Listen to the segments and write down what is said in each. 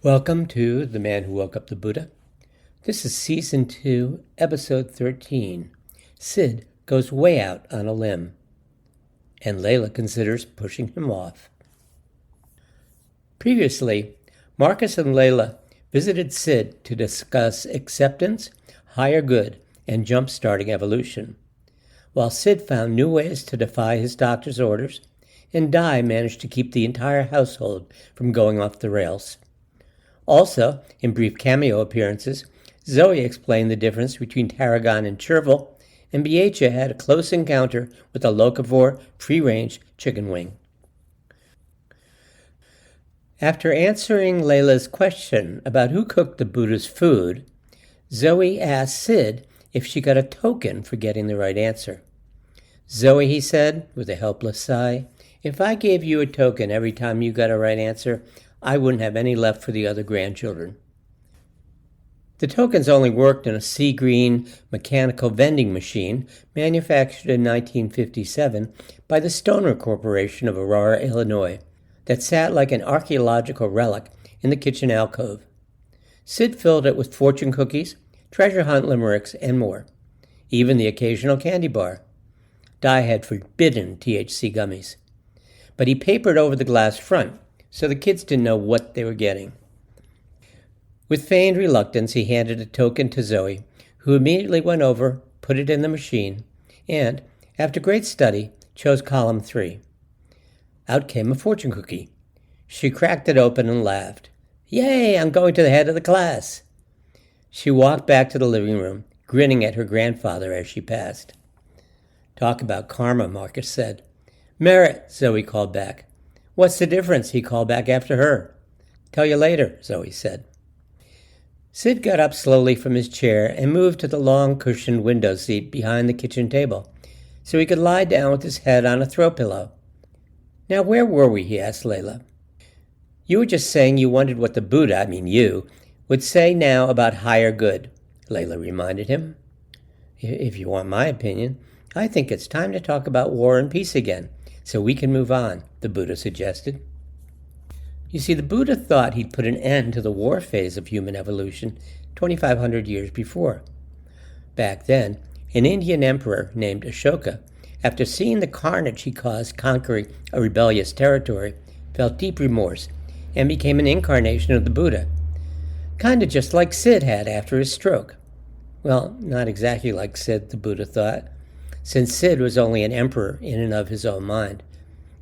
Welcome to The Man Who Woke Up the Buddha. This is Season 2, Episode 13. Sid Goes Way Out on a Limb, and Leila considers pushing him off. Previously, Marcus and Leila visited Sid to discuss acceptance, higher good, and jump-starting evolution, while Sid found new ways to defy his doctor's orders, and Di managed to keep the entire household from going off the rails. Also, in brief cameo appearances, Zoey explained the difference between tarragon and chervil, and Beatrice had a close encounter with a locavore free-range chicken wing. After answering Leila's question about who cooked the Buddha's food, Zoey asked Sid if she got a token for getting the right answer. "Zoey," he said, with a helpless sigh, "if I gave you a token every time you got a right answer, I wouldn't have any left for the other grandchildren." The tokens only worked in a sea green mechanical vending machine manufactured in 1957 by the Stoner Corporation of Aurora, Illinois, that sat like an archaeological relic in the kitchen alcove. Sid filled it with fortune cookies, treasure hunt limericks, and more, even the occasional candy bar. Di had forbidden THC gummies, but he papered over the glass front, so the kids didn't know what they were getting. With feigned reluctance, he handed a token to Zoey, who immediately went over, put it in the machine, and, after great study, chose column 3. Out came a fortune cookie. She cracked it open and laughed. "Yay, I'm going to the head of the class." She walked back to the living room, grinning at her grandfather as she passed. "Talk about karma," Marcus said. "Merit," Zoey called back. "What's the difference?" he called back after her. "Tell you later," Zoey said. Sid got up slowly from his chair and moved to the long cushioned window seat behind the kitchen table, so he could lie down with his head on a throw pillow. "Now where were we?" he asked Leila. "You were just saying you wondered what the Buddha, you, would say now about higher good," Leila reminded him. "If you want my opinion, I think it's time to talk about war and peace again, so we can move on," the Buddha suggested. You see, the Buddha thought he'd put an end to the war phase of human evolution 2,500 years before. Back then, an Indian emperor named Ashoka, after seeing the carnage he caused conquering a rebellious territory, felt deep remorse and became an incarnation of the Buddha, kind of just like Sid had after his stroke. Well, not exactly like Sid, the Buddha thought, since Sid was only an emperor in and of his own mind,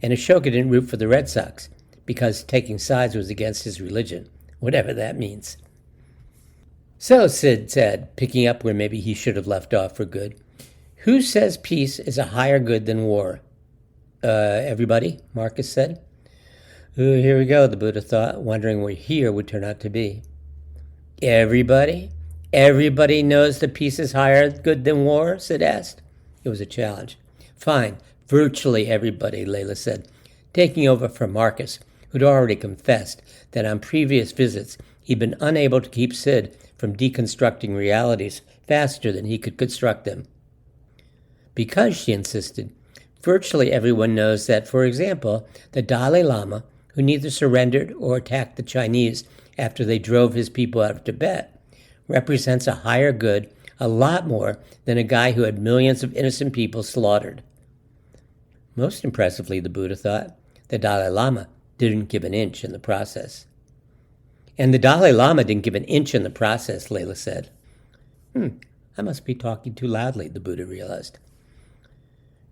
and Ashoka didn't root for the Red Sox, because taking sides was against his religion, whatever that means. "So," Sid said, picking up where maybe he should have left off for good, "who says peace is a higher good than war?" Everybody," Marcus said. Here we go, the Buddha thought, wondering what here would turn out to be. "Everybody? Everybody knows that peace is higher good than war?" Sid asked. It was a challenge. "Fine, virtually everybody," Leila said, taking over from Marcus, who'd already confessed that on previous visits he'd been unable to keep Sid from deconstructing realities faster than he could construct them. "Because," she insisted, "virtually everyone knows that, for example, the Dalai Lama, who neither surrendered or attacked the Chinese after they drove his people out of Tibet, represents a higher good a lot more than a guy who had millions of innocent people slaughtered." Most impressively, the Buddha thought, the Dalai Lama didn't give an inch in the process. "And the Dalai Lama didn't give an inch in the process," Leila said. I must be talking too loudly, the Buddha realized.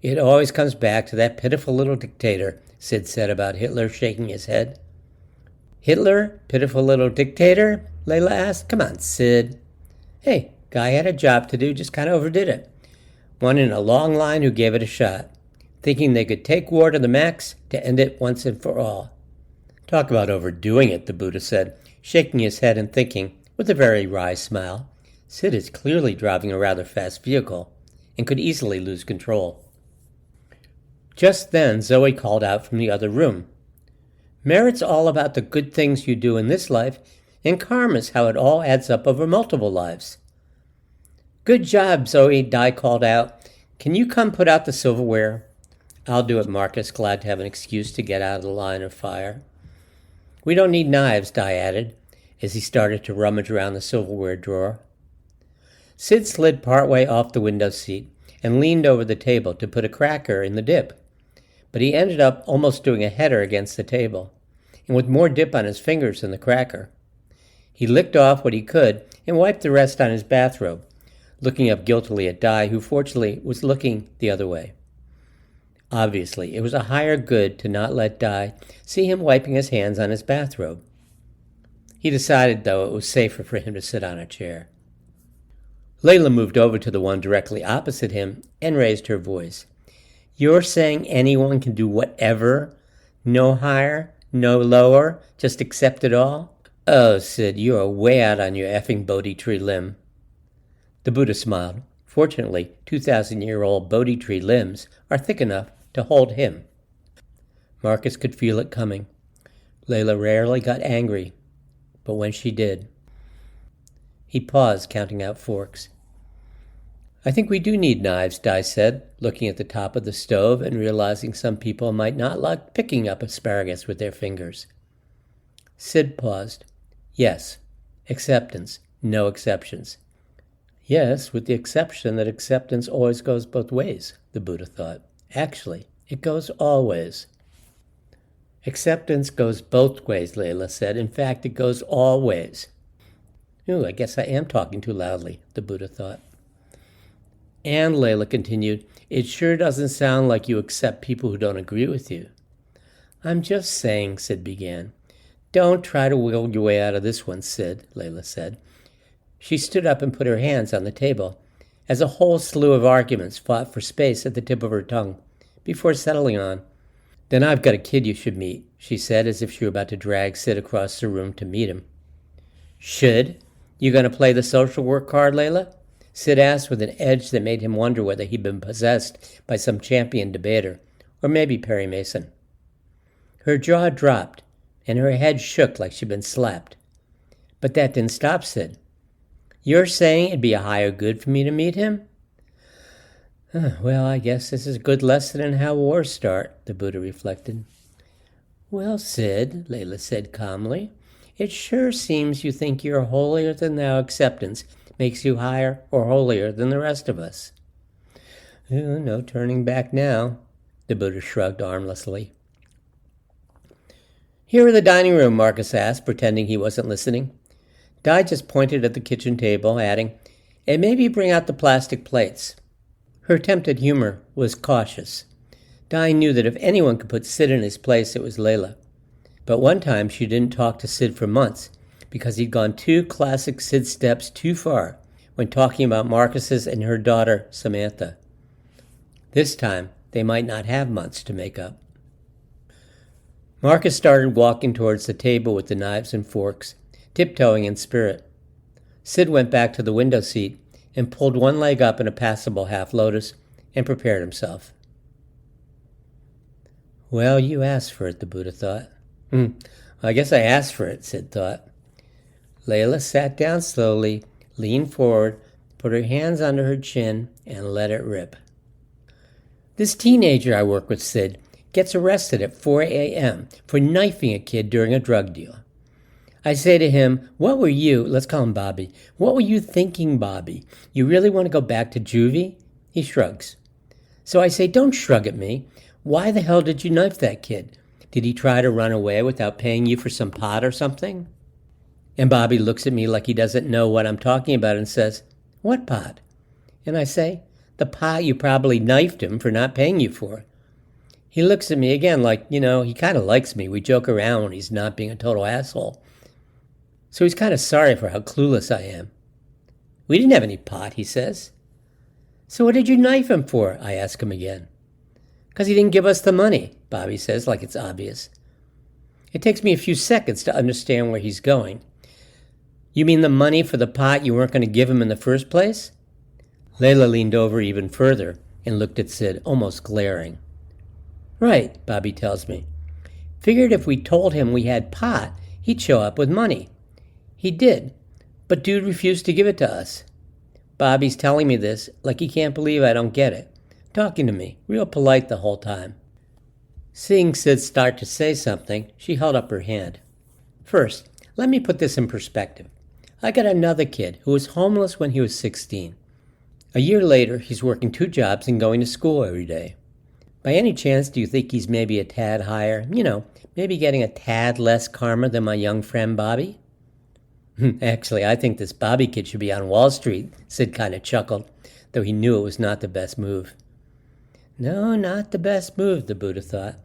"It always comes back to that pitiful little dictator," Sid said about Hitler, shaking his head. "Hitler? Pitiful little dictator?" Leila asked. "Come on, Sid." "Hey, guy had a job to do, just kind of overdid it. One in a long line who gave it a shot, thinking they could take war to the max to end it once and for all." "Talk about overdoing it," the Buddha said, shaking his head and thinking, with a very wry smile, "Sid is clearly driving a rather fast vehicle and could easily lose control." Just then, Zoey called out from the other room. "Merit's all about the good things you do in this life, and karma's how it all adds up over multiple lives." "Good job, Zoey," Di called out. "Can you come put out the silverware?" "I'll do it," Marcus, glad to have an excuse to get out of the line of fire. "We don't need knives," Di added. as he started to rummage around the silverware drawer. Sid slid partway off the window seat and leaned over the table to put a cracker in the dip, but he ended up almost doing a header against the table, and with more dip on his fingers than the cracker. He licked off what he could and wiped the rest on his bathrobe, looking up guiltily at Di, who fortunately was looking the other way. Obviously, it was a higher good to not let Di see him wiping his hands on his bathrobe. He decided, though, it was safer for him to sit on a chair. Leila moved over to the one directly opposite him and raised her voice. "You're saying anyone can do whatever? No higher, no lower, just accept it all? Oh, Sid, you are way out on your effing Bodhi tree limb." The Buddha smiled. Fortunately, 2,000-year-old Bodhi tree limbs are thick enough to hold him. Marcus could feel it coming. Leila rarely got angry, but when she did... He paused, counting out forks. "I think we do need knives," Di said, looking at the top of the stove and realizing some people might not like picking up asparagus with their fingers. Sid paused. "Yes. Acceptance. No exceptions." Yes, with the exception that acceptance always goes both ways, the Buddha thought. Actually, it goes always. "Acceptance goes both ways," Leila said. "In fact, it goes all ways." Ooh, I guess I am talking too loudly, the Buddha thought. And Leila continued, "It sure doesn't sound like you accept people who don't agree with you." "I'm just saying," Sid began. "Don't try to wiggle your way out of this one, Sid," Leila said. She stood up and put her hands on the table, as a whole slew of arguments fought for space at the tip of her tongue, before settling on. "Then I've got a kid you should meet," she said, as if she were about to drag Sid across the room to meet him. "Should? You going to play the social work card, Leila?" Sid asked with an edge that made him wonder whether he'd been possessed by some champion debater, or maybe Perry Mason. Her jaw dropped, and her head shook like she'd been slapped. But that didn't stop Sid. "You're saying it'd be a higher good for me to meet him?" Well, I guess this is a good lesson in how wars start, the Buddha reflected. "Well, Sid," Leila said calmly, "it sure seems you think your holier-than-thou acceptance makes you higher or holier than the rest of us." No turning back now, the Buddha shrugged armlessly. "Here in the dining room," Marcus asked, pretending he wasn't listening. Di just pointed at the kitchen table, adding, "And maybe bring out the plastic plates." Her attempt at humor was cautious. Di knew that if anyone could put Sid in his place, it was Leila. But one time she didn't talk to Sid for months because he'd gone 2 classic Sid steps too far when talking about Marcus's and her daughter, Samantha. This time, they might not have months to make up. Marcus started walking towards the table with the knives and forks, tiptoeing in spirit. Sid went back to the window seat and pulled one leg up in a passable half-lotus and prepared himself. Well, you asked for it, the Buddha thought. I guess I asked for it, Sid thought. Leila sat down slowly, leaned forward, put her hands under her chin, and let it rip. "This teenager I work with, Sid, gets arrested at 4 a.m. for knifing a kid during a drug deal. I say to him, what were you, let's call him Bobby, what were you thinking, Bobby? You really want to go back to juvie? He shrugs. So I say, don't shrug at me. Why the hell did you knife that kid? Did he try to run away without paying you for some pot or something? And Bobby looks at me like he doesn't know what I'm talking about and says, what pot? And I say, the pot you probably knifed him for not paying you for. He looks at me again like, he kind of likes me. We joke around when he's not being a total asshole. So he's kind of sorry for how clueless I am. We didn't have any pot, he says. So what did you knife him for? I ask him again. Because he didn't give us the money, Bobby says, like it's obvious. It takes me a few seconds to understand where he's going. You mean the money for the pot you weren't going to give him in the first place? Leila leaned over even further and looked at Sid, almost glaring. Right, Bobby tells me. Figured if we told him we had pot, he'd show up with money. He did, but dude refused to give it to us. Bobby's telling me this like he can't believe I don't get it. Talking to me, real polite the whole time. Seeing Sid start to say something, she held up her hand. First, Let me put this in perspective. I got another kid who was homeless when he was 16. A year later, he's working 2 jobs and going to school every day. By any chance, do you think he's maybe a tad higher? Maybe getting a tad less karma than my young friend Bobby? Actually, I think this Bobby kid should be on Wall Street, Sid kind of chuckled, though he knew it was not the best move. No, not the best move, the Buddha thought.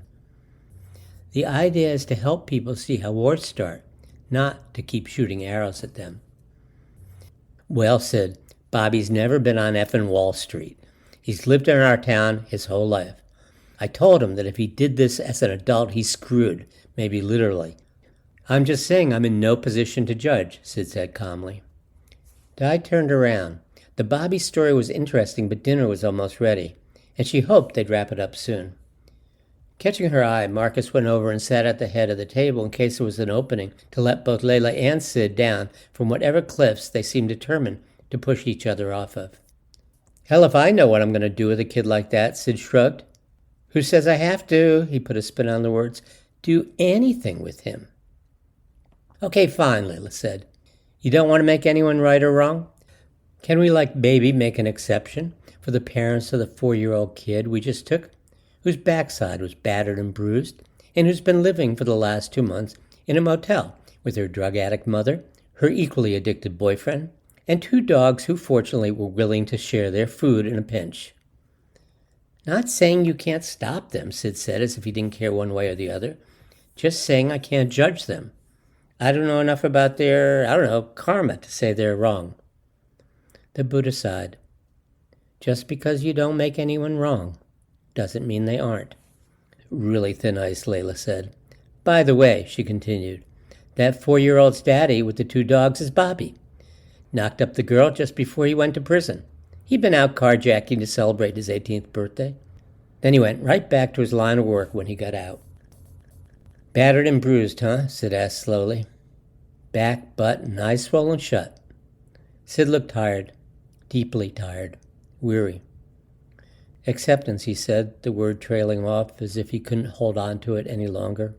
The idea is to help people see how wars start, not to keep shooting arrows at them. Well, Sid, Bobby's never been on effing Wall Street. He's lived in our town his whole life. I told him that if he did this as an adult, he's screwed, maybe literally. I'm just saying I'm in no position to judge, Sid said calmly. Di turned around. The Bobby story was interesting, but dinner was almost ready, and she hoped they'd wrap it up soon. Catching her eye, Marcus went over and sat at the head of the table in case there was an opening to let both Leila and Sid down from whatever cliffs they seemed determined to push each other off of. Hell if I know what I'm going to do with a kid like that, Sid shrugged. Who says I have to? He put a spin on the words. Do anything with him. Okay, fine, Leila said. You don't want to make anyone right or wrong? Can we, like baby, make an exception for the parents of the 4-year-old kid we just took, whose backside was battered and bruised, and who's been living for the last 2 months in a motel with her drug addict mother, her equally addicted boyfriend, and 2 dogs who fortunately were willing to share their food in a pinch. Not saying you can't stop them, Sid said, as if he didn't care one way or the other. Just saying I can't judge them. I don't know enough about their, karma to say they're wrong. The Buddha sighed. Just because you don't make anyone wrong doesn't mean they aren't. Really thin-iced, Leila said. By the way, she continued, that 4-year-old's daddy with the 2 dogs is Bobby. Knocked up the girl just before he went to prison. He'd been out carjacking to celebrate his 18th birthday. Then he went right back to his line of work when he got out. Battered and bruised, huh? Sid asked slowly. Back, butt, and eyes swollen shut. Sid looked tired, deeply tired, weary. Acceptance, he said, the word trailing off as if he couldn't hold on to it any longer.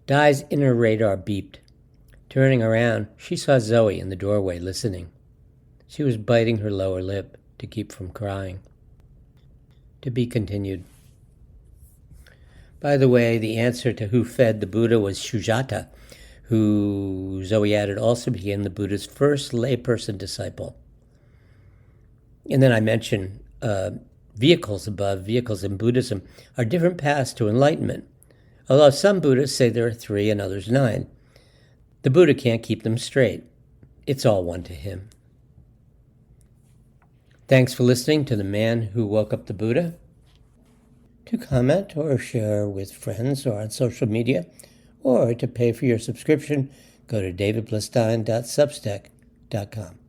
Di's inner radar beeped. Turning around, she saw Zoey in the doorway listening. She was biting her lower lip to keep from crying. To be continued. By the way, the answer to who fed the Buddha was Sujata, who, Zoey added, also became the Buddha's first layperson disciple. And then I mentioned vehicles above. Vehicles in Buddhism are different paths to enlightenment, although some Buddhists say there are 3 and others 9. The Buddha can't keep them straight. It's all one to him. Thanks for listening to The Man Who Woke Up the Buddha. To comment or share with friends or on social media, or to pay for your subscription, go to davidblistine.substack.com.